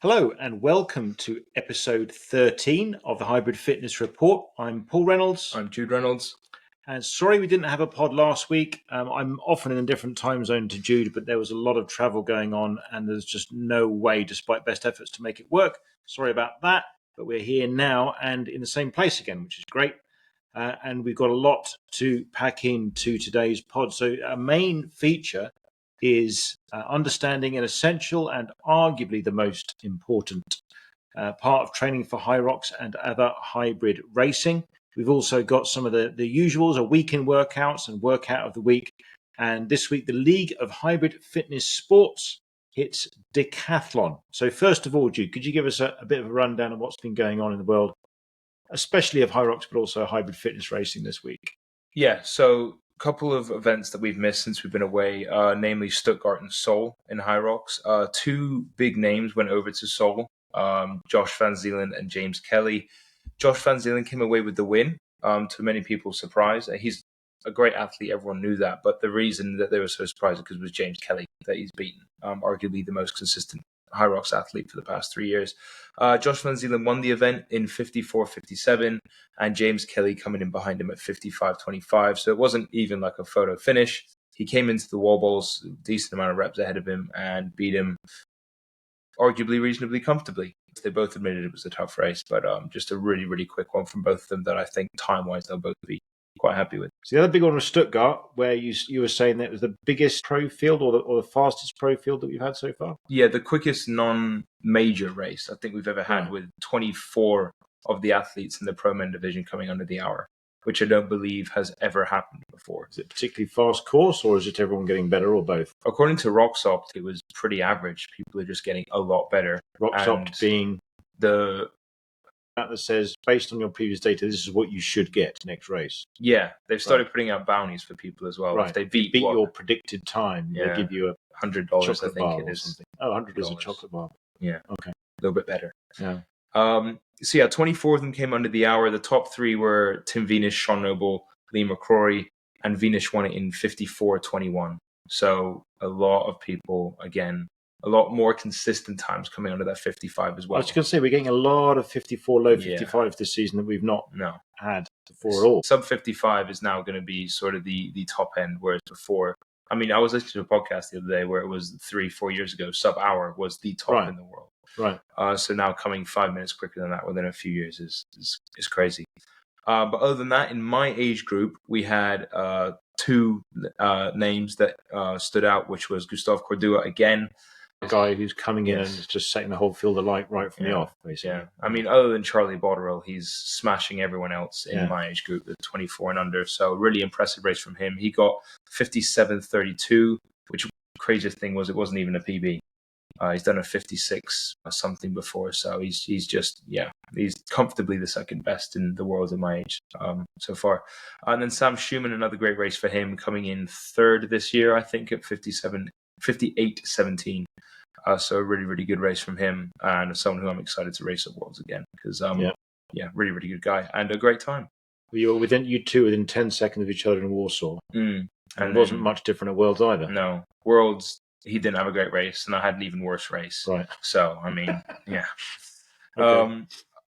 Hello and welcome to episode 13 of the Hybrid Fitness Report. I'm Paul Reynolds. I'm Jude Reynolds. And sorry we didn't have a pod last week. I'm often in a different time zone to Jude, but there was a lot of travel going on and there's just no way, despite best efforts, to make it work. Sorry about that, but we're here now and in the same place again, which is great. And we've got a lot to pack into today's pod. So a main feature is understanding an essential and arguably the most important part of training for Hyrox and other hybrid racing. We've also got some of the usuals, a weekend workouts and workout of the week. And this week, the League of Hybrid Fitness Sports hits Decathlon. So first of all, Jude, could you give us a bit of a rundown of what's been going on in the world, especially of Hyrox, but also hybrid fitness racing this week? Yeah, so a couple of events that we've missed since we've been away, namely Stuttgart and Seoul in Hyrox. Two big names went over to Seoul, Josh Van Zeeland and James Kelly. Josh Van Zeeland came away with the win, to many people's surprise. He's a great athlete, everyone knew that, but the reason that they were so surprised is because it was James Kelly that he's beaten, arguably the most consistent Hyrox athlete for the past 3 years. Josh Van Zeeland won the event in 54.57, and James Kelly coming in behind him at 55.25. So it wasn't even like a photo finish. He came into the wall balls, decent amount of reps ahead of him, and beat him arguably reasonably comfortably. They both admitted it was a tough race, but just a really, really quick one from both of them that I think time-wise they'll both be quite happy with. So the other big one was Stuttgart, where you were saying that it was the biggest pro field or the fastest pro field that we've had so far? Yeah, the quickest non-major race I think we've ever had, with 24 of the athletes in the pro men division coming under the hour, which I don't believe has ever happened before. Is it a particularly fast course, or is it everyone getting better, or both? According to Roxopt, it was pretty average. People are just getting a lot better. Roxopt being the that says, based on your previous data, this is what you should get next race. Yeah, they've started putting out bounties for people as well. Right. If they beat your predicted time, they give you $100, I think it is. Something. Oh, $100 is a chocolate bar. Yeah. Okay. A little bit better. Yeah. So yeah, 24 of them came under the hour. The top three were Tim Venus, Sean Noble, Lee McCrory, and Venus won it in 54.21. So a lot of people, again, a lot more consistent times coming under that 55 as well. I was going to say, we're getting a lot of 54, low 55 this season that we've not had before at all. Sub 55 is now going to be sort of the top end, whereas before, I mean, I was listening to a podcast the other day where it was 3-4 years ago, sub hour was the top in the world. Right. So now coming 5 minutes quicker than that within a few years is crazy. But other than that, in my age group, we had two names that stood out, which was Gustave Cordua again. A guy who's coming in and just setting the whole field alight right from the off, basically. Yeah, I mean, other than Charlie Botterill, he's smashing everyone else in my age group, the 24 and under. So really impressive race from him. He got 57.32, which the craziest thing was it wasn't even a PB. He's done a 56 or something before, so he's comfortably the second best in the world at my age so far. And then Sam Schumann, another great race for him, coming in third this year, I think, at 58.17. So a really, really good race from him, and someone who I'm excited to race at Worlds again because, really, really good guy and a great time. You two were within 10 seconds of each other in Warsaw, and it wasn't much different at Worlds either. No, Worlds. He didn't have a great race, and I had an even worse race. Right. So, I mean, yeah. Okay.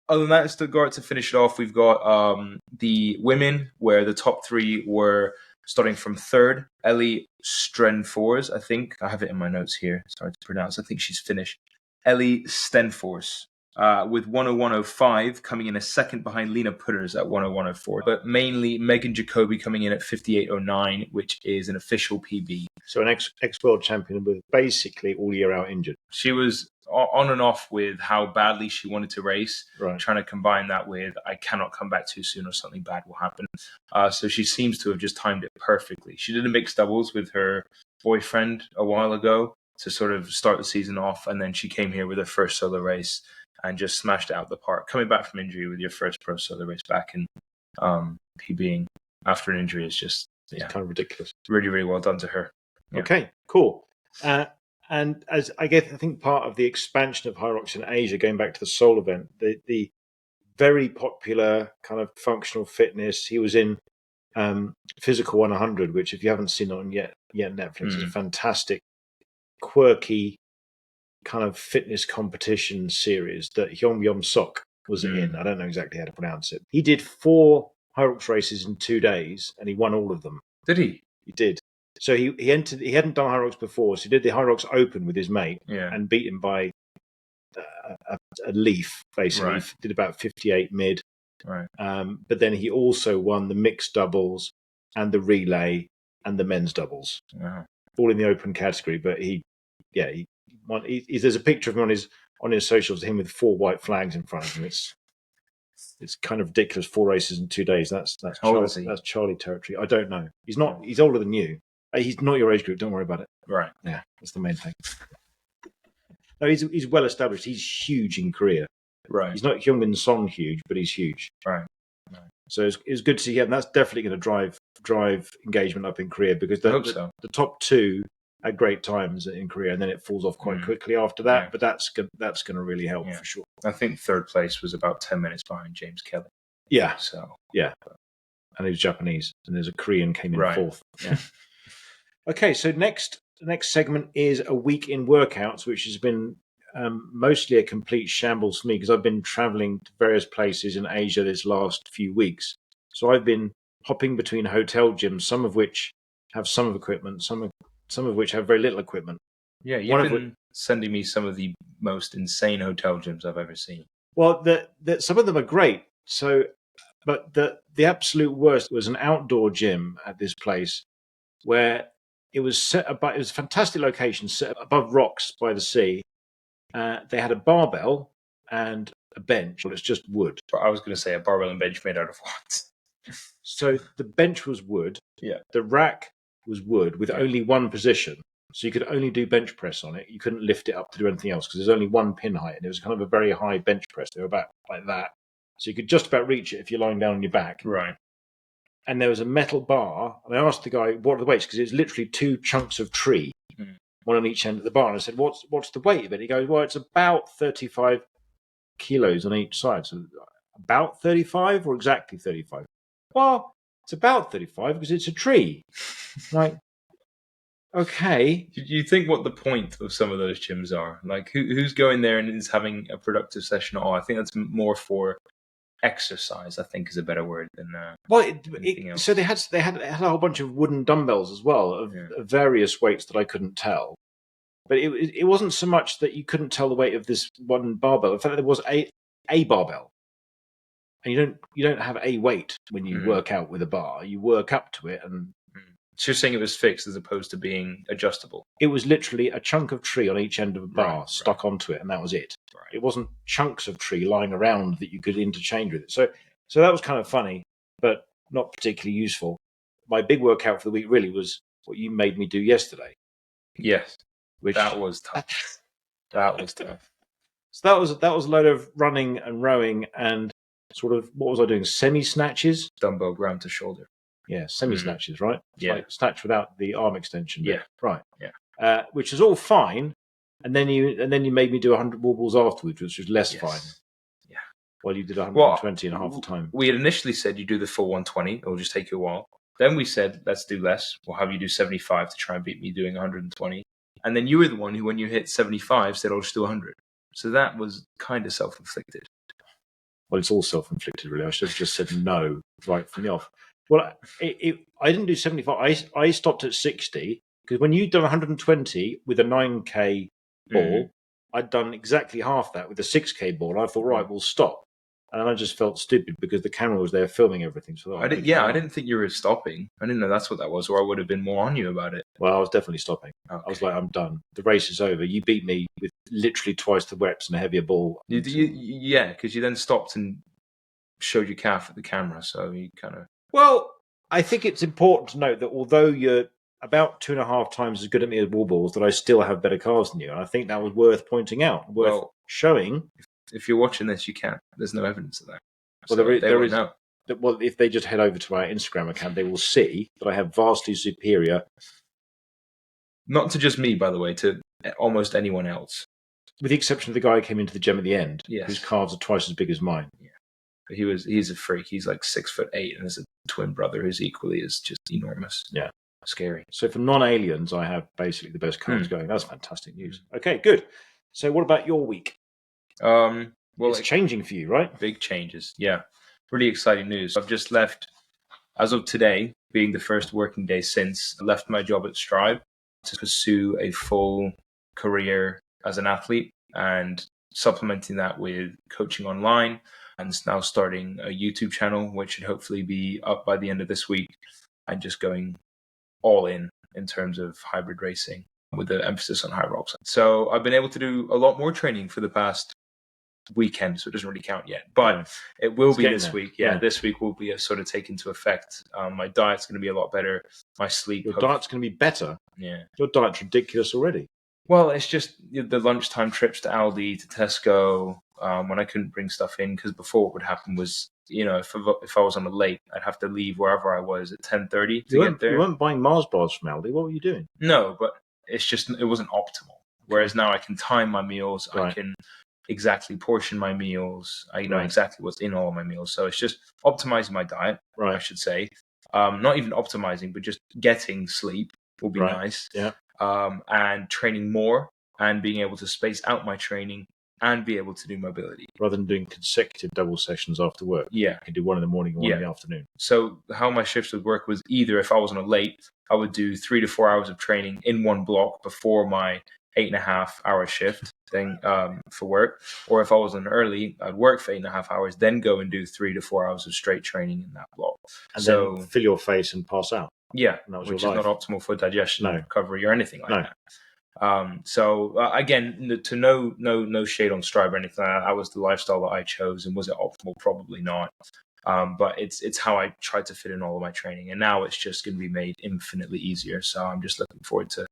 Other than that, Stuttgart, to finish it off, we've got the women, where the top three were starting from third. Ellie Strenfors, I think. I have it in my notes here. It's hard to pronounce. I think she's Finnish. Ellie Stenfors. With 101.05 coming in a second behind Lena Putters at 101.04. But mainly Megan Jacoby coming in at 58.09, which is an official PB. So an ex-world champion with basically all year out injured. She was on and off with how badly she wanted to race, trying to combine that with I cannot come back too soon or something bad will happen. So she seems to have just timed it perfectly. She did a mixed doubles with her boyfriend a while ago to sort of start the season off, and then she came here with her first solo race and just smashed it out the park. Coming back from injury with your first pro solo race back and PBing after an injury is just it's kind of ridiculous. Really, really well done to her. Yeah. Okay, cool. And as I think part of the expansion of Hyrox in Asia, going back to the Seoul event, the very popular kind of functional fitness. He was in Physical 100, which if you haven't seen on yet Netflix is a fantastic, quirky kind of fitness competition series that Hyung Yom Sok was in. I don't know exactly how to pronounce it. He did 4 Hyrox races in 2 days, and he won all of them. Did he? He did. So he entered. He hadn't done Hyrox before, so he did the Hyrox Open with his mate and beat him by a leaf. Basically, Right. He did about 58 mid. Right. But then he also won the mixed doubles and the relay and the men's doubles, all in the open category. But he won. There's a picture of him on his socials, him with 4 white flags in front of him. It's kind of ridiculous. 4 races in 2 days. That's Charlie territory. I don't know. He's not. He's older than you. He's not your age group. Don't worry about it. Right. Yeah, that's the main thing. No, he's well established. He's huge in Korea. Right. He's not Hyungmin Song huge, but he's huge. Right. So it's good to see him. And that's definitely going to drive engagement up in Korea, because the top 2 had great times in Korea, and then it falls off quite quickly after that. Yeah. But that's going to really help for sure. I think 3rd place was about 10 minutes behind James Kelly. Yeah. So and he was Japanese, and there's a Korean came in 4th. Yeah. Okay, so next segment is a week in workouts, which has been mostly a complete shambles for me, because I've been traveling to various places in Asia this last few weeks. So I've been hopping between hotel gyms, some of which have some equipment, some of which have very little equipment. Yeah, you've been sending me some of the most insane hotel gyms I've ever seen. Well, some of them are great. So, but the absolute worst was an outdoor gym at this place where it was set above. It was a fantastic location, set above rocks by the sea. They had a barbell and a bench, but it's just wood. But I was going to say a barbell and bench made out of what? So the bench was wood. Yeah. The rack was wood with only one position. So you could only do bench press on it. You couldn't lift it up to do anything else, because there's only one pin height, and it was kind of a very high bench press. They were about like that. So you could just about reach it if you're lying down on your back. Right. And there was a metal bar. And I asked the guy, what are the weights? Because it's literally 2 chunks of tree. One on each end of the bar. And I said, what's the weight of it? He goes, well, it's about 35 kilos on each side. So about 35 or exactly 35? Well, it's about 35 because it's a tree. Like, okay. Do you think what the point of some of those gyms are? Like, who's going there and is having a productive session at all? I think that's more for exercise, I think, is a better word than anything else. So they had a whole bunch of wooden dumbbells as well of various weights that I couldn't tell. But it wasn't so much that you couldn't tell the weight of this one barbell. In fact, there was a barbell, and you don't have a weight when you work out with a bar. You work up to it, and so you're saying it was fixed as opposed to being adjustable. It was literally a chunk of tree on each end of a bar stuck onto it, and that was it. Right. It wasn't chunks of tree lying around that you could interchange with it. So that was kind of funny, but not particularly useful. My big workout for the week really was what you made me do yesterday. Yes, that was tough. That was tough. So that was a load of running and rowing and sort of, what was I doing? Semi snatches, dumbbell ground to shoulder. Yeah, semi snatches, right? It's yeah, like snatch without the arm extension. Yeah, right. Yeah, which is all fine. And then you made me do 100 wall balls afterwards, which was less fine. Yeah. Well, you did 120 and a half the time. We had initially said you do the full 120. It'll just take you a while. Then we said, let's do less. We'll have you do 75 to try and beat me doing 120. And then you were the one who, when you hit 75, said, I'll just do 100. So that was kind of self-inflicted. Well, it's all self-inflicted, really. I should have just said no right from the off. Well, I didn't do 75. I stopped at 60, because when you'd done 120 with a 9K ball, I'd done exactly half that with a 6K ball. I thought, right, we'll stop. And I just felt stupid because the camera was there filming everything. So I didn't think you were stopping. I didn't know that's what that was, or I would have been more on you about it. Well, I was definitely stopping. Okay. I was like, I'm done. The race is over. You beat me with literally twice the reps and a heavier ball. Yeah, because you then stopped and showed your calf at the camera. So you kind of... Well, I think it's important to note that although you're about 2.5 times as good at me as wall balls, that I still have better calves than you. And I think that was worth pointing out, worth showing. If you're watching this, you can't. There's no evidence of that. Well, there is. Well, if they just head over to our Instagram account, they will see that I have vastly superior. Not to just me, by the way, to almost anyone else. With the exception of the guy who came into the gym at the end, yes, whose calves are twice as big as mine. Yeah. But he's a freak. He's like 6'8", and there's a twin brother who's equally as just enormous. Yeah. Scary. So for non-aliens, I have basically the best calves going. That's fantastic news. Okay, good. So what about your week? Well, It's changing for you, right? Big changes. Yeah. Really exciting news. I've just left, as of today, being the first working day since, I left my job at Strive to pursue a full career as an athlete and supplementing that with coaching online, and now starting a YouTube channel, which should hopefully be up by the end of this week, and just going all in terms of hybrid racing with the emphasis on Hyrox. So I've been able to do a lot more training for the past weekend, so it doesn't really count yet, but it will be this week. Yeah, this week will be a sort of take into effect. My diet's going to be a lot better. My sleep. Your diet's going to be better. Yeah, your diet's ridiculous already. Well, it's just the lunchtime trips to Aldi, to Tesco, when I couldn't bring stuff in, because before what would happen was, if I was on a late, I'd have to leave wherever I was at 10:30 to get there. You weren't buying Mars bars from Aldi. What were you doing? No, but it wasn't optimal. Whereas now I can time my meals. Right. I can exactly portion my meals. I know exactly what's in all of my meals. So it's just optimizing my diet, I should say. Not even optimizing, but just getting sleep will be nice. Yeah. And training more and being able to space out my training and be able to do mobility. Rather than doing consecutive double sessions after work. Yeah. I can do one in the morning and one in the afternoon. So how my shifts would work was either if I was on a late, I would do 3 to 4 hours of training in one block before my 8.5 hour shift thing for work. Or if I was on early, I'd work for 8.5 hours, then go and do 3 to 4 hours of straight training in that block. And then fill your face and pass out. Yeah, which is not optimal for digestion, recovery, or anything like that. Again, to no shade on Strive or anything like that. That was the lifestyle that I chose, and was it optimal? Probably not. But it's how I tried to fit in all of my training, and now it's just going to be made infinitely easier. So I'm just looking forward to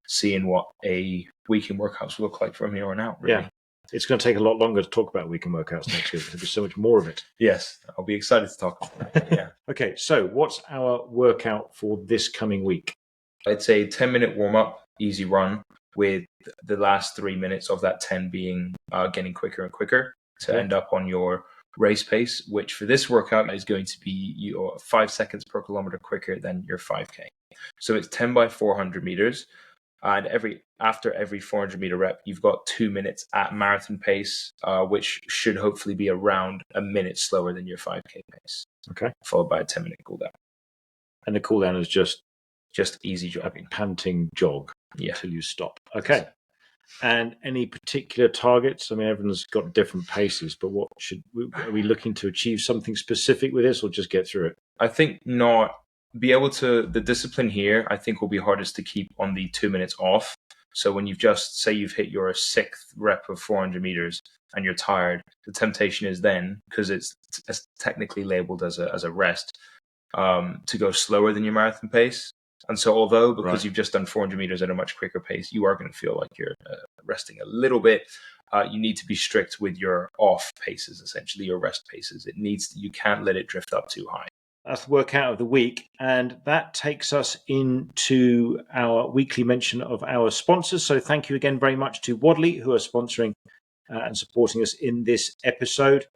seeing what a weekend workouts will look like from here on out. Really. Yeah. It's going to take a lot longer to talk about weekend workouts next week. There'll be so much more of it. Yes, I'll be excited to talk about it. Yeah. Okay, so what's our workout for this coming week? It's a 10-minute warm-up, easy run, with the last 3 minutes of that 10 being getting quicker and quicker to end up on your race pace, which for this workout is going to be your 5 seconds per kilometer quicker than your 5K. So it's 10 by 400 meters. And after every 400 meter rep, you've got 2 minutes at marathon pace, which should hopefully be around a minute slower than your 5K pace. Okay. Followed by a 10-minute cooldown. And the cooldown is just easy jogging. A panting jog until you stop. Okay. And any particular targets? I mean, everyone's got different paces, but are we looking to achieve something specific with this, or just get through it? I think not. Be able to, the discipline here, I think will be hardest to keep on the 2 minutes off. So when you've you've hit your 6th rep of 400 meters and you're tired, the temptation is then, because it's technically labeled as a rest, to go slower than your marathon pace. And so because you've just done 400 meters at a much quicker pace, you are going to feel like you're resting a little bit. You need to be strict with your off paces, essentially your rest paces. You can't let it drift up too high. That's the workout of the week. And that takes us into our weekly mention of our sponsors. So thank you again very much to WoDLETE, who are sponsoring and supporting us in this episode.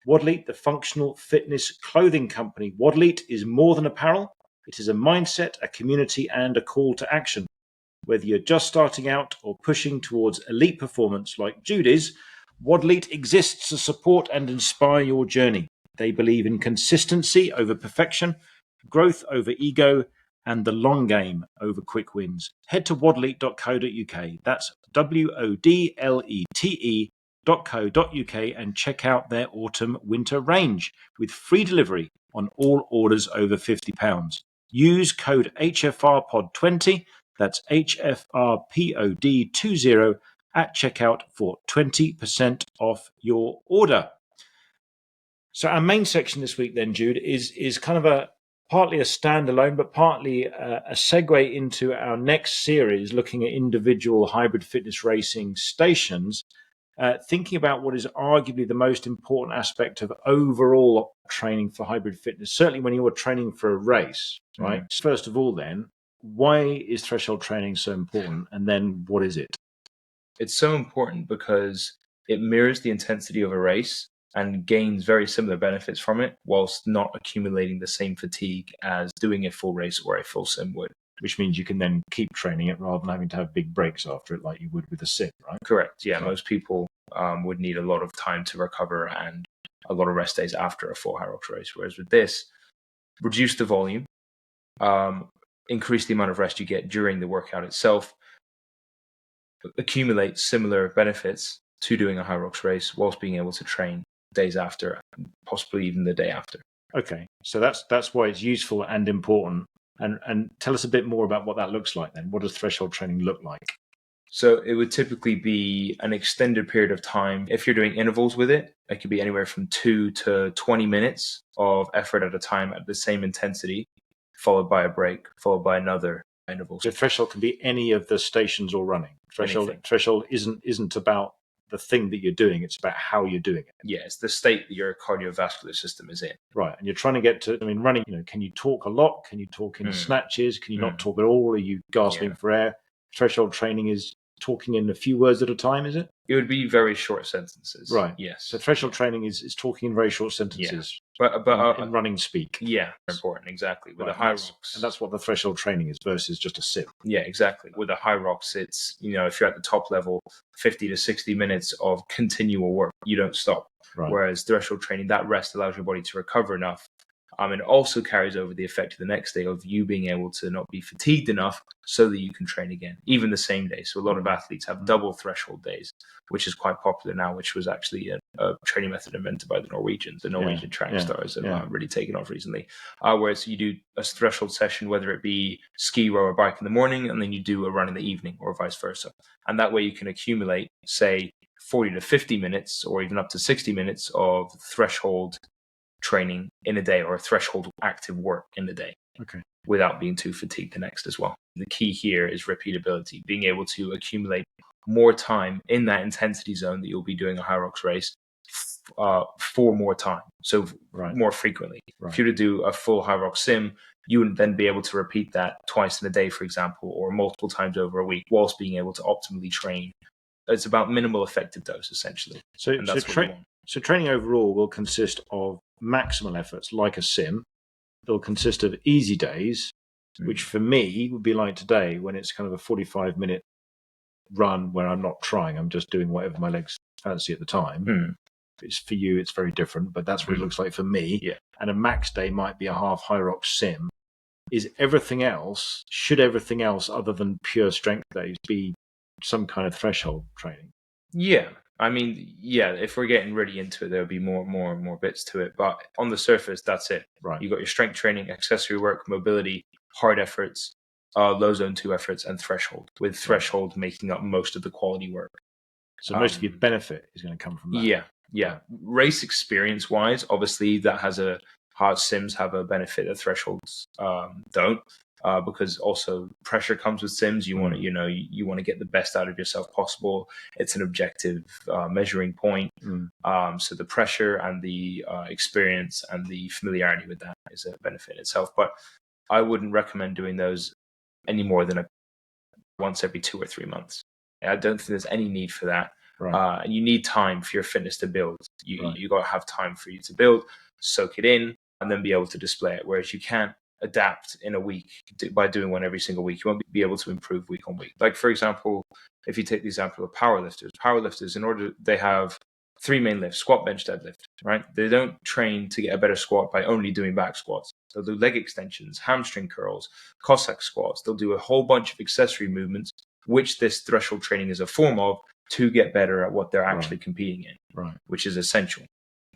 WoDLETE, the functional fitness clothing company. WoDLETE is more than apparel. It is a mindset, a community, and a call to action. Whether you're just starting out or pushing towards elite performance like Jude is, WoDLETE exists to support and inspire your journey. They believe in consistency over perfection, growth over ego, and the long game over quick wins. Head to wodlete.co.uk. That's WODLETE.co.uk and check out their autumn-winter range with free delivery on all orders over £50. Use code HFRPOD20, that's HFRPOD20 at checkout for 20% off your order. So our main section this week then, Jude, is kind of partly a standalone, but partly a segue into our next series, looking at individual hybrid fitness racing stations, thinking about what is arguably the most important aspect of overall training for hybrid fitness, certainly when you're training for a race, right? Mm-hmm. First of all, then, why is threshold training so important? And then what is it? It's so important because it mirrors the intensity of a race and gains very similar benefits from it, whilst not accumulating the same fatigue as doing a full race or a full sim would. which means you can then keep training it rather than having to have big breaks after it like you would with a sim, right? Correct. Yeah, Right. most people would need a lot of time to recover and a lot of rest days after a full Hyrox race. Whereas with this, reduce the volume, increase the amount of rest you get during the workout itself, accumulate similar benefits to doing a Hyrox race whilst being able to train days after, possibly even the day after. Okay, so that's why it's useful and important. And tell us a bit more about what that looks like then. What does threshold training look like? So it would typically be an extended period of time. If you're doing intervals with it, it could be anywhere from 2 to 20 minutes of effort at a time at the same intensity, followed by a break, followed by another interval. So threshold can be any of the stations or running. Anything. Threshold isn't about the thing that you're doing, it's about how you're doing it. Yeah, it's the state that your cardiovascular system is in. Right, and you're trying to get to, running, can you talk a lot? Can you talk in snatches? Can you not talk at all? Are you gasping for air? Threshold training is talking in a few words at a time, is it? It would be very short sentences. Right. Yes. So threshold training is talking in very short sentences. Yeah. But in running speak. Yeah, important, exactly. With a Hyrox. And that's what the threshold training is versus just a sim. Yeah, exactly. With a Hyrox, it's, if you're at the top level, 50 to 60 minutes of continual work. You don't stop. Right. Whereas threshold training, that rest allows your body to recover enough. And it also carries over the effect of the next day of you being able to not be fatigued enough so that you can train again, even the same day. So a lot of athletes have double threshold days, which is quite popular now, which was actually a training method invented by the Norwegians. The Norwegian track stars have really taken off recently. Whereas you do a threshold session, whether it be ski, row, or bike in the morning, and then you do a run in the evening or vice versa. And that way you can accumulate, say, 40 to 50 minutes or even up to 60 minutes of threshold training in a day or threshold active work in a day. Okay. Without being too fatigued the next as well. The key here is repeatability, being able to accumulate more time in that intensity zone that you'll be doing a Hyrox race for more time. So more frequently. Right. If you were to do a full Hyrox sim, you would then be able to repeat that twice in a day, for example, or multiple times over a week, whilst being able to optimally train. It's about minimal effective dose, essentially. So training overall will consist of maximal efforts like a sim. It'll consist of easy days, which for me would be like today when it's kind of a 45-minute run where I'm not trying. I'm just doing whatever my legs fancy at the time. For you, it's very different, but that's what it looks like for me. Yeah. And a max day might be a half Hyrox sim. Should everything else other than pure strength days be some kind of threshold training? Yeah. If we're getting really into it, there'll be more bits to it. But on the surface, that's it. Right. You got your strength training, accessory work, mobility, hard efforts, low zone 2 efforts, and threshold, with threshold making up most of the quality work. So most of your benefit is going to come from that. Yeah. Right. Race experience wise, obviously that has hard sims have a benefit that thresholds don't. Because also pressure comes with sims. You want to, you want to get the best out of yourself possible. It's an objective measuring point. So the pressure and the experience and the familiarity with that is a benefit in itself. But I wouldn't recommend doing those any more than once every 2 or 3 months. I don't think there's any need for that. Right. And you need time for your fitness to build. You got to have time for you to build, soak it in, and then be able to display it. Whereas you can't adapt in a week by doing one every single week. You won't be able to improve week on week. Like, for example, if you take the example of powerlifters, in order, they have 3 main lifts: squat, bench, deadlift, right? They don't train to get a better squat by only doing back squats. They'll do leg extensions, hamstring curls, Cossack squats. They'll do a whole bunch of accessory movements, which this threshold training is a form of, to get better at what they're actually competing in, which is essential.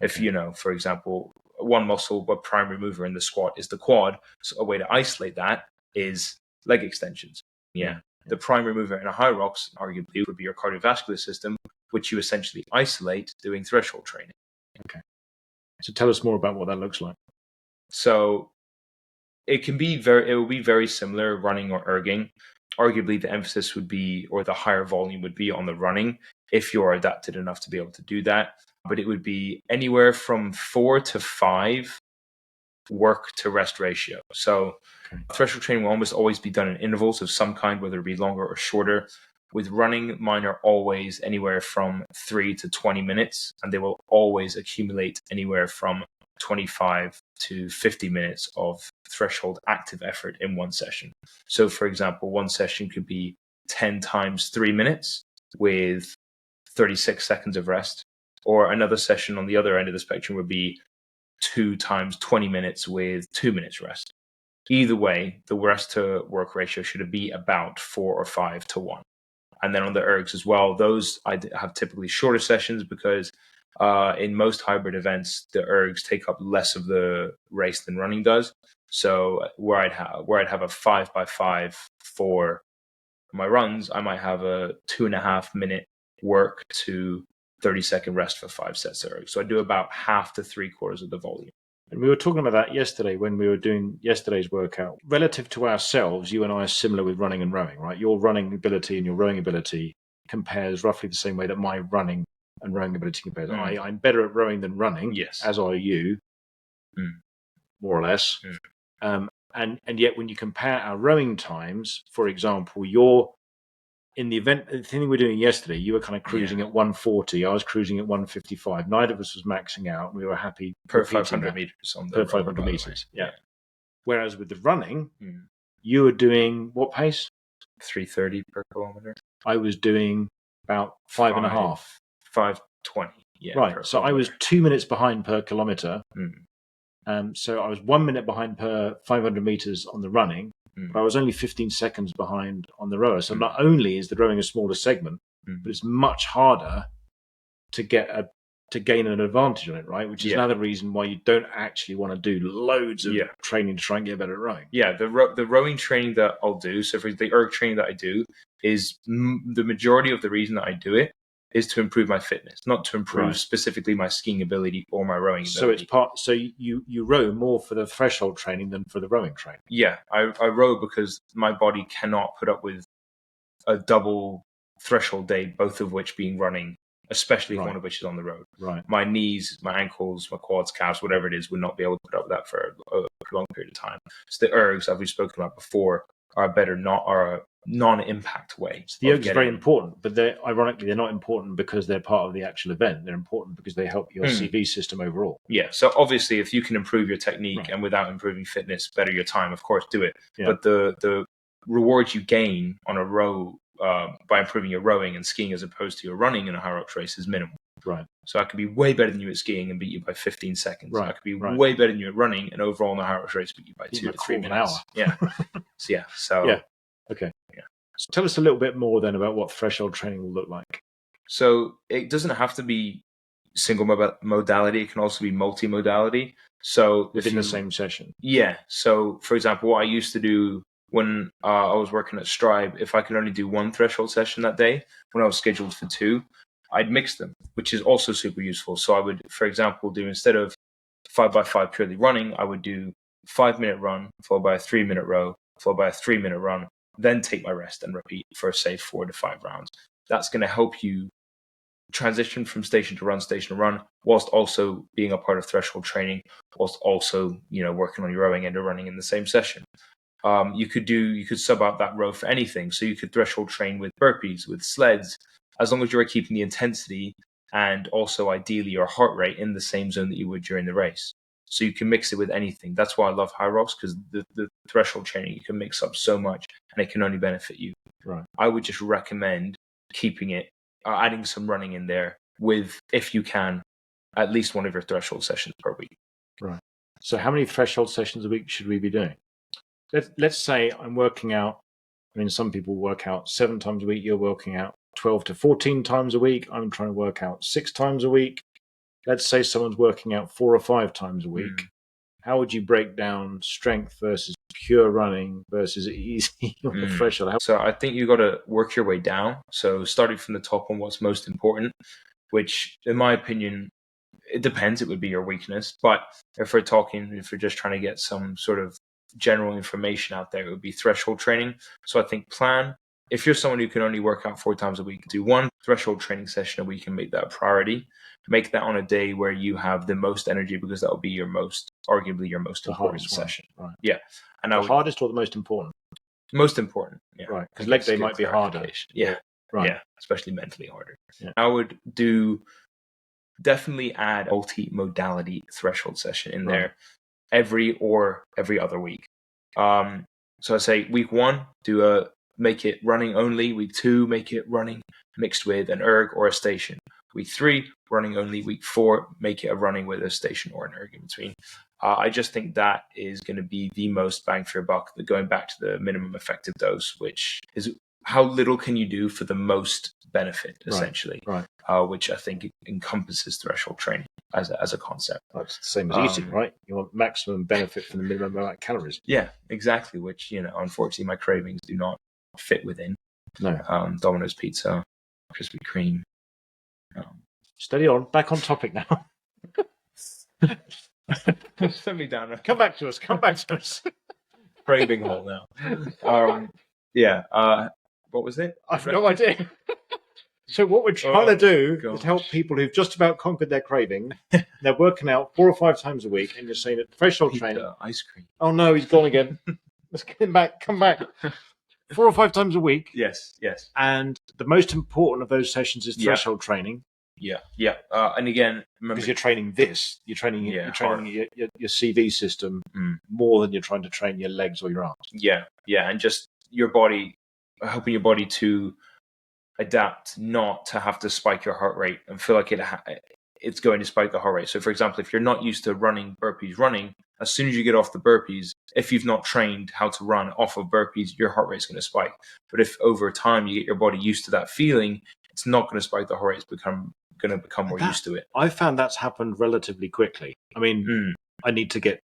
If, for example, one muscle but primary mover in the squat is the quad, so a way to isolate that is leg extensions. The primary mover in a Hyrox arguably would be your cardiovascular system, which you essentially isolate doing threshold training. Okay. So tell us more about what that looks like. So it will be very similar, running or erging. Arguably the emphasis would be, or the higher volume would be, on the running, if you're adapted enough to be able to do that. But it would be anywhere from 4 to 5 work to rest ratio. So threshold training will almost always be done in intervals of some kind, whether it be longer or shorter. With running, mine are always anywhere from 3 to 20 minutes, and they will always accumulate anywhere from 25 to 50 minutes of threshold active effort in one session. So, for example, one session could be 10 times 3 minutes with 36 seconds of rest, or another session on the other end of the spectrum would be 2 times 20 minutes with 2 minutes rest. Either way, the rest to work ratio should be about 4 or 5 to 1. And then on the ergs as well, those I have typically shorter sessions because in most hybrid events, the ergs take up less of the race than running does. So where I'd have a 5x5 for my runs, I might have a 2.5 minute work to 30-second rest for 5 sets of ergs. So I do about half to 3/4 of the volume. And we were talking about that yesterday when we were doing yesterday's workout. Relative to ourselves, you and I are similar with running and rowing, right? Your running ability and your rowing ability compares roughly the same way that my running and rowing ability compares. I'm better at rowing than running, yes, as are you, more or less. And yet when you compare our rowing times, for example, in the event, the thing we were doing yesterday, you were kind of cruising at 140. I was cruising at 155. Neither of us was maxing out. We were happy per 500 meters on the per 500 meters. Yeah. Whereas with the running, you were doing what pace? 3:30 per kilometer. I was doing about 5.5. 5:20. Yeah. Right. So I was 2 minutes behind per kilometer. So I was 1 minute behind per 500 meters on the running. But I was only 15 seconds behind on the rower. So not only is the rowing a smaller segment, but it's much harder to gain an advantage on it, right? Which is another reason why you don't actually want to do loads of training to try and get better at rowing. Yeah, the rowing training that I'll do, so for the erg training that I do, is the majority of the reason that I do it is to improve my fitness, not to improve specifically my skiing ability or my rowing ability. So you row more for the threshold training than for the rowing training. Yeah, I row because my body cannot put up with a double threshold day, both of which being running, especially if one of which is on the road. Right. My knees, my ankles, my quads, calves, whatever it is, would not be able to put up with that for a long period of time. So the ergs, as we've spoken about before, are a non-impact way. So the ergs are very important, but ironically they're not important because they're part of the actual event. They're important because they help your CV system overall. Yeah. So obviously, if you can improve your technique and without improving fitness, better your time, of course, do it. Yeah. But the rewards you gain on a row by improving your rowing and skiing as opposed to your running in a Hyrox race is minimal. Right. So I could be way better than you at skiing and beat you by 15 seconds. Right. I could be way better than you at running and overall in the Hyrox race beat you by 2 to 3 minutes. Hour. Yeah. Okay. Yeah. So tell us a little bit more then about what threshold training will look like. So it doesn't have to be single modality. It can also be multimodality. So within the same session. Yeah. So for example, what I used to do when I was working at Stripe, if I could only do one threshold session that day, when I was scheduled for 2, I'd mix them, which is also super useful. So I would, for example, do instead of 5x5 purely running, I would do 5-minute run, followed by a 3-minute row, followed by a 3-minute run, then take my rest and repeat for, say, 4 to 5 rounds. That's going to help you transition from station to run, whilst also being a part of threshold training, whilst also, working on your rowing and running in the same session. You could sub out that row for anything. So you could threshold train with burpees, with sleds, as long as you're keeping the intensity and also ideally your heart rate in the same zone that you would during the race. So you can mix it with anything. That's why I love Hyrox, because the threshold training, you can mix up so much and it can only benefit you. Right. I would just recommend keeping it, adding some running in there with, if you can, at least one of your threshold sessions per week. Right. So how many threshold sessions a week should we be doing? Let's say I'm working out, some people work out 7 times a week. You're working out 12 to 14 times a week. I'm trying to work out 6 times a week. Let's say someone's working out 4 or 5 times a week. How would you break down strength versus pure running versus easy on the threshold? So I think you got to work your way down. So starting from the top on what's most important, which in my opinion, it depends. It would be your weakness. But if we're just trying to get some sort of general information out there, it would be threshold training. So I think if you're someone who can only work out 4 times a week, do 1 threshold training session a week and make that a priority. Make that on a day where you have the most energy, because that will be arguably your most important session. Right. Yeah. And the hardest or the most important? Most important. Yeah. Right. Because leg day might be harder. Yeah. Right. Yeah. Especially mentally harder. Yeah. I would definitely add multi-modality threshold session in there. every other week. So I say week 1, make it running only. Week 2, make it running mixed with an erg or a station. Week 3, running only. Week 4, make it a running with a station or an erg in between. I just think that is going to be the most bang for your buck, going back to the minimum effective dose, which is how little can you do for the most benefit, essentially, right. Which I think encompasses threshold training as a concept. That's the same as eating, right? You want maximum benefit from the minimum amount of calories. Yeah, exactly, which, unfortunately my cravings do not fit within. No. Domino's pizza, Krispy Kreme. Steady on. Back on topic now. Send me down. Come back to us. Craving hole now. What was it? I've no idea. So what we're trying to do is help people who've just about conquered their craving. They're working out 4 or 5 times a week, and you're saying that threshold training. Ice cream. Oh no, he's gone again. Let's get him back. Come back. 4 or 5 times a week. Yes. And the most important of those sessions is threshold training. Yeah. And again, remember, because you're training this, you're training your CV system more than you're trying to train your legs or your arms. Yeah, and just your body, helping your body to adapt, not to have to spike your heart rate and feel like it's going to spike the heart rate. So, for example, if you're not used to running, as soon as you get off the burpees, if you've not trained how to run off of burpees, your heart rate's going to spike. But if over time you get your body used to that feeling, it's not going to spike the heart rate. It's going to become more used to it. I found that's happened relatively quickly. I mean, I need to get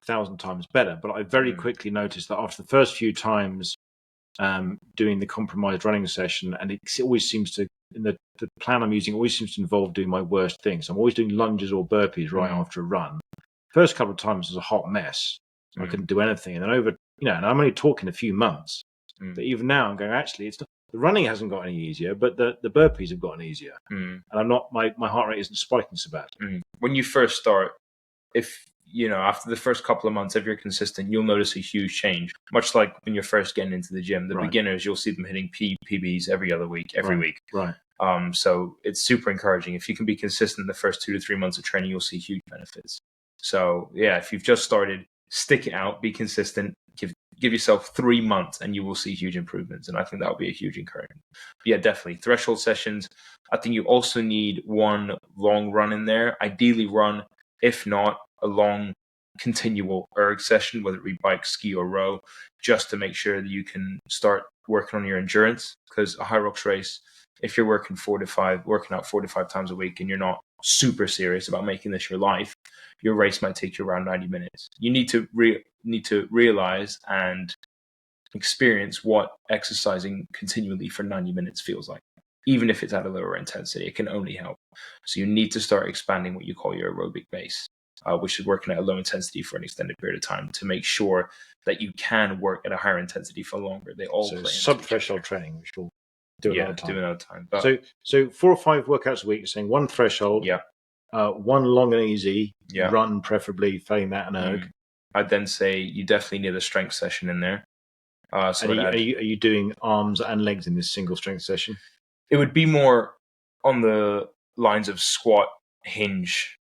1,000 times better, but I very quickly noticed that after the first few times doing the compromised running session, and it always seems to, in the plan I'm using, always seems to involve doing my worst things. I'm always doing lunges or burpees right after a run. First couple of times was a hot mess. I couldn't do anything, and then over, and I'm only talking a few months. But even now, I'm going, actually, it's not, the running hasn't got any easier, but the burpees have gotten easier, and I'm not, my heart rate isn't spiking so bad. When you first start, if after the first couple of months, if you're consistent, you'll notice a huge change. Much like when you're first getting into the gym, the beginners, you'll see them hitting PBs every other week, every week. Right. So it's super encouraging. If you can be consistent the first 2 to 3 months of training, you'll see huge benefits. So yeah, if you've just started, stick it out, be consistent, give yourself 3 months, and you will see huge improvements. And I think that will be a huge encouragement. But yeah, definitely threshold sessions. I think you also need one long run in there. Ideally run, if not a long continual erg session, whether it be bike, ski, or row, just to make sure that you can start working on your endurance. Because a Hyrox race, if you're working out 4 to 5 times a week, and you're not super serious about making this your life, your race might take you around 90 minutes. You need to realize and experience what exercising continually for 90 minutes feels like. Even if it's at a lower intensity, it can only help. So you need to start expanding what you call your aerobic base, which is working at a low intensity for an extended period of time, to make sure that you can work at a higher intensity for longer. They all play sub-threshold training, which we'll do another time. But, so 4 or 5 workouts a week, you're saying one threshold, one long and easy, run preferably, failing that an erg. I'd then say you definitely need a strength session in there. Are you doing arms and legs in this single strength session? It would be more on the lines of squat, hinge,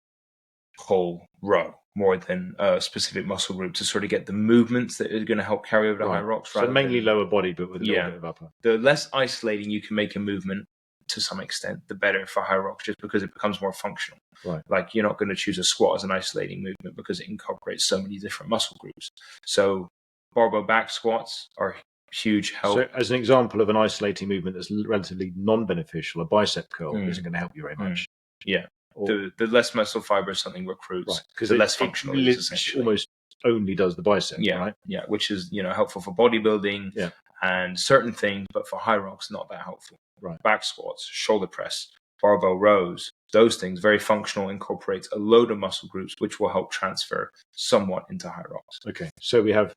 pull, row, more than a specific muscle group, to sort of get the movements that are going to help carry over to Hyrox. So mainly lower body, but with a little bit of upper. The less isolating you can make a movement to some extent, the better for Hyrox, just because it becomes more functional. Right. Like, you're not going to choose a squat as an isolating movement because it incorporates so many different muscle groups. So barbell back squats are huge help. So as an example of an isolating movement that's relatively non-beneficial, a bicep curl isn't going to help you very much. Yeah. The less muscle fiber something recruits, because the less functional it is, essentially. Almost only does the bicep, right? Yeah, which is helpful for bodybuilding and certain things, but for Hyrox, not that helpful. Right. Back squats, shoulder press, barbell rows, those things, very functional, incorporates a load of muscle groups, which will help transfer somewhat into Hyrox. Okay, so we have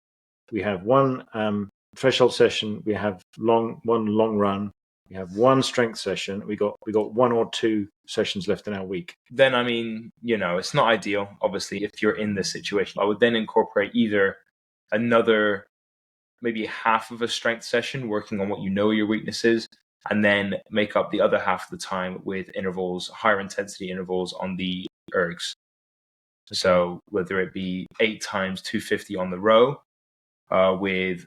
one threshold session, we have one long run, we have one strength session, we got 1 or 2 sessions left in our week. Then, I mean, it's not ideal, obviously, if you're in this situation. I would then incorporate either another, maybe half of a strength session, working on what your weakness is, and then make up the other half of the time with intervals, higher intensity intervals on the ergs. So whether it be 8 times 250 on the row, with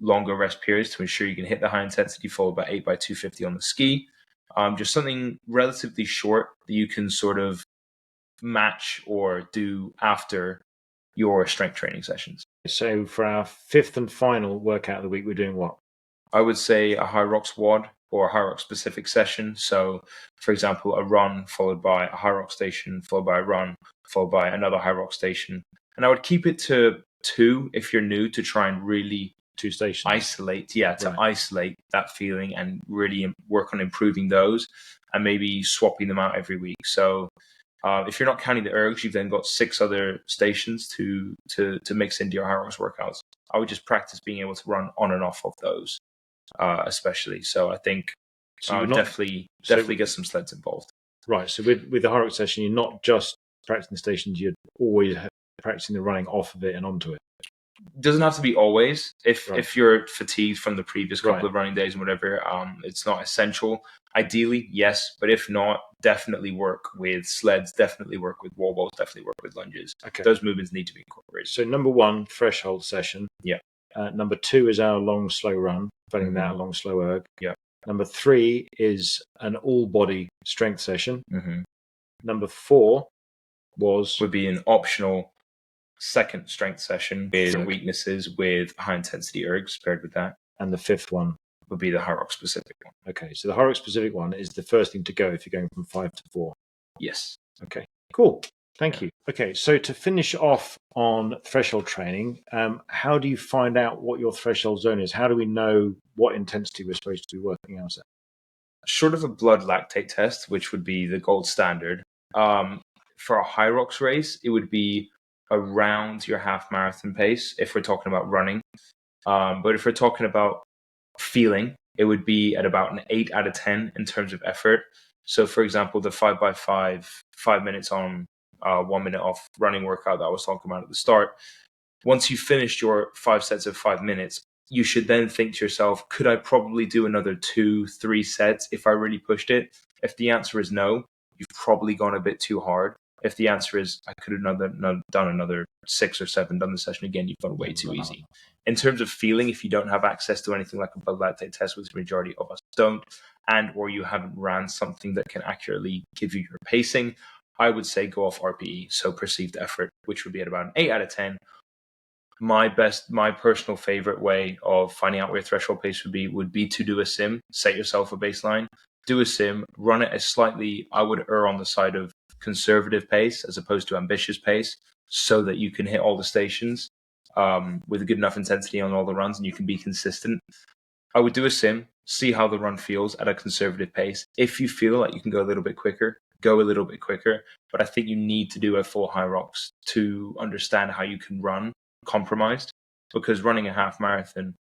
longer rest periods to ensure you can hit the high intensity, followed by 8 by 250 on the ski. Just something relatively short that you can sort of match or do after your strength training sessions. So for our fifth and final workout of the week, we're doing what? I would say a Hyrox WOD or a Hyrox specific session. So, for example, a run followed by a Hyrox station, followed by a run, followed by another Hyrox station. And I would keep it to 2 if you're new, to try and really 2 stations. Isolate that feeling and really work on improving those, and maybe swapping them out every week. So if you're not counting the ergs, you've then got 6 other stations to mix into your Hyrox workouts. I would just practice being able to run on and off of those, especially. So I think definitely get some sleds involved. Right. So with the Hyrox session, you're not just practicing the stations; you're always practicing the running off of it and onto it. Doesn't have to be always. If you're fatigued from the previous couple of running days and whatever, it's not essential. Ideally, yes, but if not, definitely work with sleds, definitely work with wall balls, definitely work with lunges. Okay. Those movements need to be incorporated. So number 1, threshold session. Yeah. Number 2 is our long, slow run, following that long, slow erg. Yeah. Number 3 is an all-body strength session. Mm-hmm. Number 4 would be an optional second strength session with weaknesses with high intensity ergs paired with that. And the 5th one would be the Hyrox specific one. Okay, so the Hyrox specific one is the first thing to go if you're going from 5 to 4. Yes. Okay, cool. Thank you. Okay, so to finish off on threshold training, how do you find out what your threshold zone is? How do we know what intensity we're supposed to be working out at? Short of a blood lactate test, which would be the gold standard, for a Hyrox race, it would be around your half marathon pace if we're talking about running. But if we're talking about feeling, it would be at about an 8 out of 10 in terms of effort. So, for example, the 5x5, 5 minutes on, 1 minute off running workout that I was talking about at the start, once you've finished your 5 sets of 5 minutes, you should then think to yourself, could I probably do another 2-3 sets if I really pushed it? If the answer is no, you've probably gone a bit too hard. If the answer is, I could have done another 6 or 7, done the session again, you've gone way too easy. In terms of feeling, if you don't have access to anything like a blood lactate test, which the majority of us don't, and or you haven't ran something that can accurately give you your pacing, I would say go off RPE, so perceived effort, which would be at about an 8 out of 10. My personal favorite way of finding out where threshold pace would be to do a sim, set yourself a baseline, do a sim, run it as slightly, I would err on the side of conservative pace as opposed to ambitious pace, so that you can hit all the stations with a good enough intensity on all the runs and you can be consistent. I would do a sim, see how the run feels at a conservative pace. If you feel like you can go a little bit quicker, go a little bit quicker. But I think you need to do a full Hyrox to understand how you can run compromised, because running a half marathon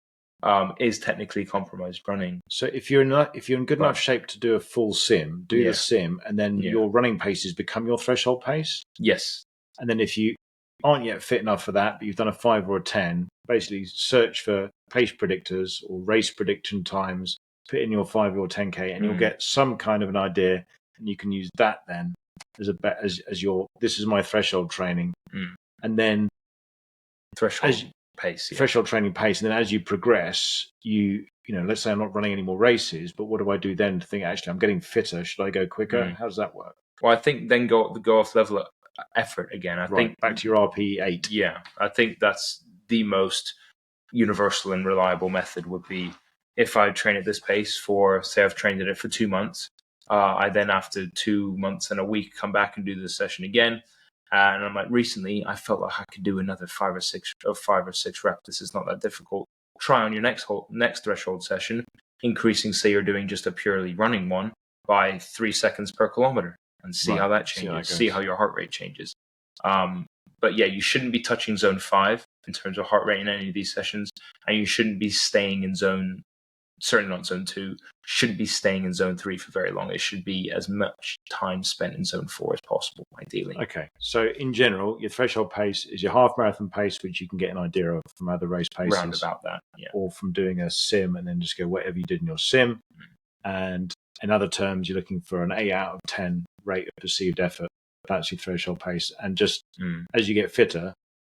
is technically compromised running. So if you're in good enough shape to do a full sim, do the sim, and then your running paces become your threshold pace. Yes. And then if you aren't yet fit enough for that, but you've done a 5 or a 10, basically search for pace predictors or race prediction times, put in your 5 or 10K, and you'll get some kind of an idea, and you can use that then as your, this is my threshold training. And then threshold training pace. And then as you progress, you know, let's say I'm not running any more races, but what do I do then to think, actually, I'm getting fitter. Should I go quicker? How does that work? Well, I think then go off level effort again. I think back to your RP 8. Yeah, I think that's the most universal and reliable method would be, if I train at this pace for, say I've trained at it for 2 months, I then after 2 months and a week come back and do this session again. And I'm like, recently I felt like I could do another 5 or 6 reps. This is not that difficult. Try on your next threshold session, increasing, say you're doing just a purely running one, by 3 seconds per kilometer, and see how that changes. See how your heart rate changes. But yeah, you shouldn't be touching zone 5 in terms of heart rate in any of these sessions, and you shouldn't be staying in certainly not zone 2, shouldn't be staying in zone 3 for very long. It should be as much time spent in zone 4 as possible, ideally. Okay, so in general, your threshold pace is your half marathon pace, which you can get an idea of from other race paces. Round about that, yeah. Or from doing a sim and then just go whatever you did in your sim. And in other terms, you're looking for an 8 out of 10 rate of perceived effort. that's your threshold pace. And just as you get fitter,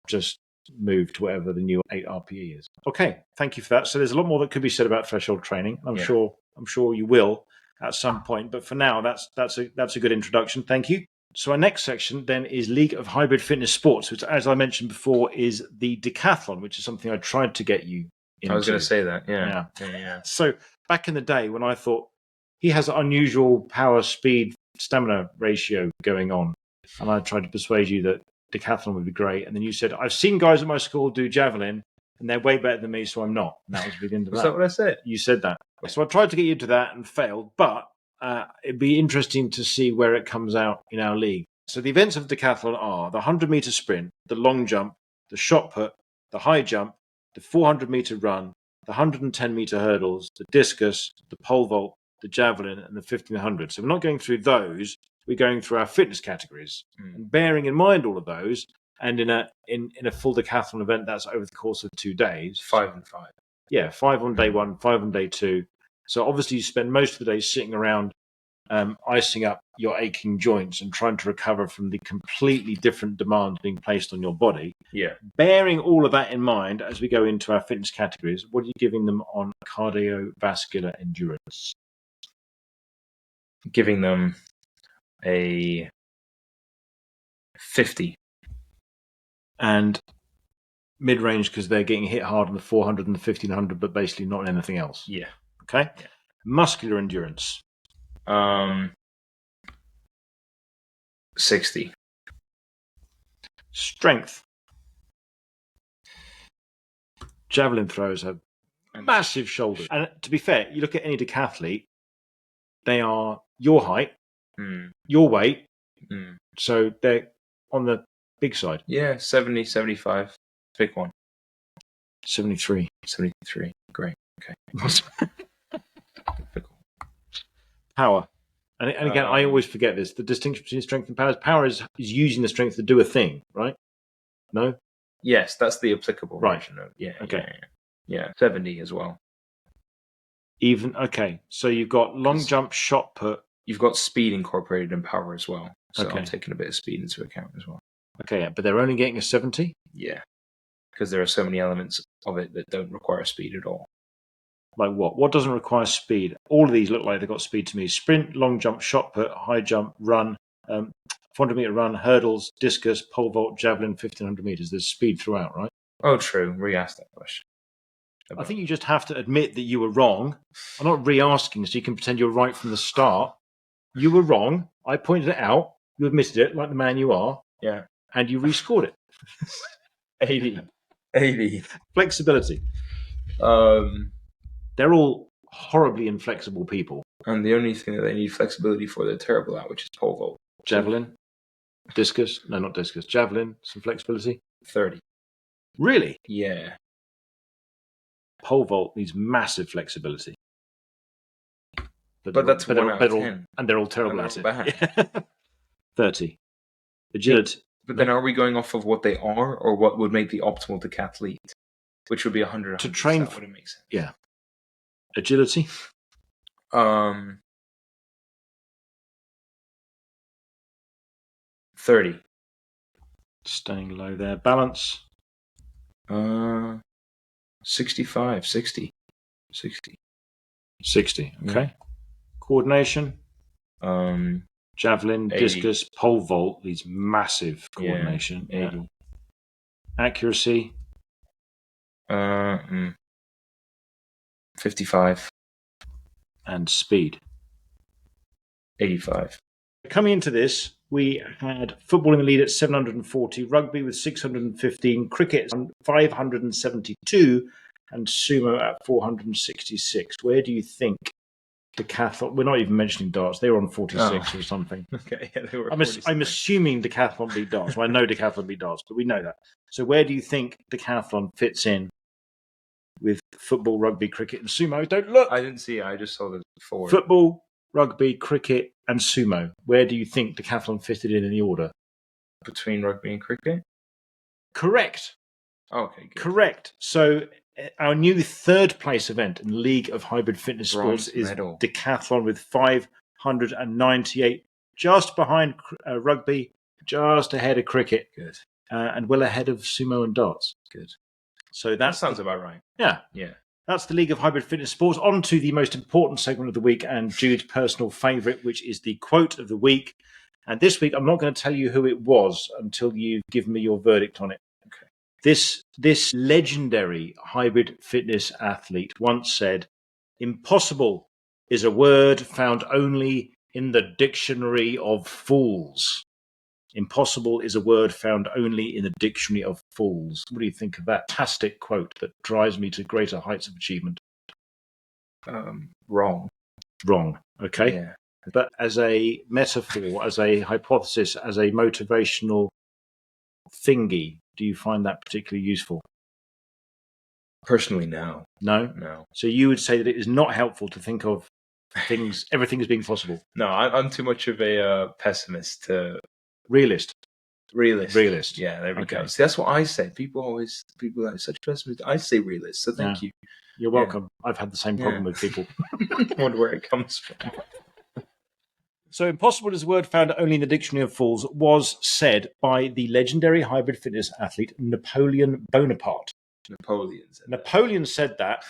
just move to whatever the new 8 RPE is. Okay, thank you for that. So there's a lot more that could be said about threshold training. I'm sure you will at some point, but for now, that's a good introduction. Thank you. So our next section then is League of Hybrid Fitness Sports, which, as I mentioned before, is the decathlon, which is something I tried to get you into. I was going to say that. Yeah. So back in the day when I thought he has an unusual power, speed, stamina ratio going on, and I tried to persuade you that decathlon would be great, and then you said, I've seen guys at my school do javelin and they're way better than me, so I'm not. And that was the end of that. Was that what I said? You said that. So I tried to get you to that and failed, but it'd be interesting to see where it comes out in our league. So the events of decathlon are the 100-meter sprint, the long jump, the shot put, the high jump, the 400-meter run, the 110-meter hurdles, the discus, the pole vault, the javelin, and the 1500. So we're not going through those. We're going through our fitness categories and bearing in mind all of those. And in a full decathlon event, that's over the course of 2 days. 5 and 5. Yeah, 5 on day 1, 5 on day 2. So obviously you spend most of the day sitting around icing up your aching joints and trying to recover from the completely different demands being placed on your body. Yeah. Bearing all of that in mind, as we go into our fitness categories, what are you giving them on cardiovascular endurance? Giving them a 50. And mid-range because they're getting hit hard on the 400 and the 1500, but basically not in anything else. Yeah. Okay. Yeah. Muscular endurance. 60. Strength. Javelin throwers have massive shoulders. And to be fair, you look at any decathlete, they are your height, your weight, so they're on the big side. Yeah, 70, 75. Pick one. 73. 73. Great. Okay. Power. And again, I always forget this. The distinction between strength and power is using the strength to do a thing, right? No? Yes, that's the applicable version. Right. Yeah. Okay. Yeah. 70 as well. Okay. So you've got long jump, shot put. You've got speed incorporated in power as well. So okay. I'm taking a bit of speed into account as well. Okay, but they're only getting a 70? Yeah. Because there are so many elements of it that don't require speed at all. Like what? What doesn't require speed? All of these look like they've got speed to me. Sprint, long jump, shot put, high jump, run, 400-meter run, hurdles, discus, pole vault, javelin, 1500 meters. There's speed throughout, right? Oh, true. Re-ask that question. I think you just have to admit that you were wrong. I'm not re-asking so you can pretend you're right from the start. You were wrong. I pointed it out. You admitted it like the man you are. Yeah. And you rescored it. 80. Flexibility. They're all horribly inflexible people. And the only thing that they need flexibility for, they're terrible at, which is pole vault. Javelin. Discus. No, not discus. Javelin. Some flexibility. 30. Really? Yeah. Pole vault needs massive flexibility. But that's 1 out of 10. And they're all terrible at it. 30. Agility. But then are we going off of what they are or what would make the optimal decathlete? Which would be 100. To train. That wouldn't make sense. Yeah. Agility. 30. Staying low there. Balance. 65. 60. 60. Okay. Yeah. Coordination. Javelin, 80. discus, pole vault needs massive coordination. Yeah. 80. Accuracy. 55. And speed. 85. Coming into this, we had football in the lead at 740, rugby with 615, cricket at 572, and sumo at 466. Where do you think decathlon? We're not even mentioning darts. They were on 46 or something. Okay, yeah, they were. I'm assuming decathlon beat darts. Well, I know decathlon beat darts, but we know that. So where do you think decathlon fits in with football, rugby, cricket, and sumo? Don't look. I didn't see it. I just saw the forward. Football, rugby, cricket, and sumo. Where do you think decathlon fitted in the order? Between rugby and cricket? Correct. Okay, good. Correct. So our new third place event in the League of Hybrid Fitness Sports is medal. decathlon with 598 just behind rugby, just ahead of cricket, Good. And well ahead of sumo and darts. Good. So That sounds about right. Yeah. That's the League of Hybrid Fitness Sports. On to the most important segment of the week and Jude's personal favourite, which is the quote of the week. And this week, I'm not going to tell you who it was until you give me your verdict on it. Okay. This legendary hybrid fitness athlete once said, "Impossible is a word found only in the dictionary of fools." Impossible is a word found only in the dictionary of fools. What do you think of that fantastic quote that drives me to greater heights of achievement? Wrong. Wrong. Okay. Yeah. But as a metaphor, as a hypothesis, as a motivational thingy, do you find that particularly useful? Personally, no. No? So you would say that it is not helpful to think of everything as being possible? No, I'm too much of a pessimist to... Realist. Yeah, there we go. See, that's what I say. People are such pessimists. I say realist, so thank you. You're welcome. I've had the same problem with people. I wonder where it comes from. So impossible is a word found only in the dictionary of fools was said by the legendary hybrid fitness athlete Napoleon Bonaparte. Napoleon said that.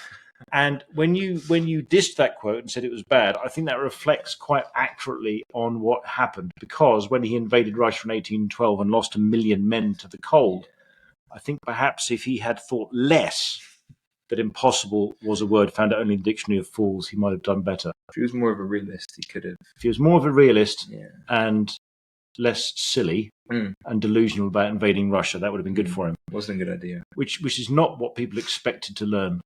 And when you dissed that quote and said it was bad, I think that reflects quite accurately on what happened, because when he invaded Russia in 1812 and lost 1 million men to the cold, I think perhaps if he had thought less that impossible was a word found only in the dictionary of fools, he might have done better. If he was more of a realist, he could have... If he was more of a realist and less silly and delusional about invading Russia, that would have been good for him. Wasn't a good idea. Which is not what people expected to learn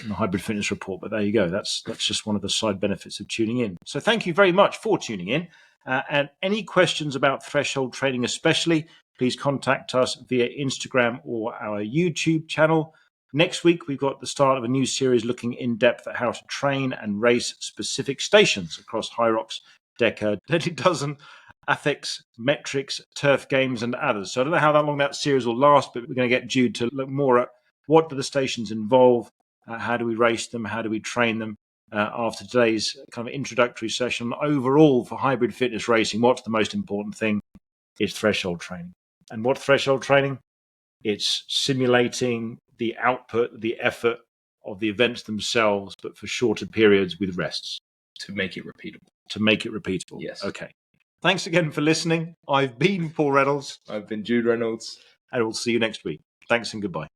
in the Hybrid Fitness Report, but there you go. That's just one of the side benefits of tuning in. So thank you very much for tuning in. And any questions about threshold training especially, please contact us via Instagram or our YouTube channel. Next week, we've got the start of a new series looking in depth at how to train and race specific stations across Hyrox, Deca, Dozen, Athics, Metrics, Turf Games, and others. So I don't know how long that series will last, but we're going to get Jude to look more at what do the stations involve, how do we race them, how do we train them, after today's kind of introductory session. Overall, for hybrid fitness racing, what's the most important thing? It's threshold training. And what threshold training? It's simulating the output, the effort of the events themselves, but for shorter periods with rests. To make it repeatable. Yes. Okay. Thanks again for listening. I've been Paul Reynolds. I've been Jude Reynolds. And we'll see you next week. Thanks and goodbye.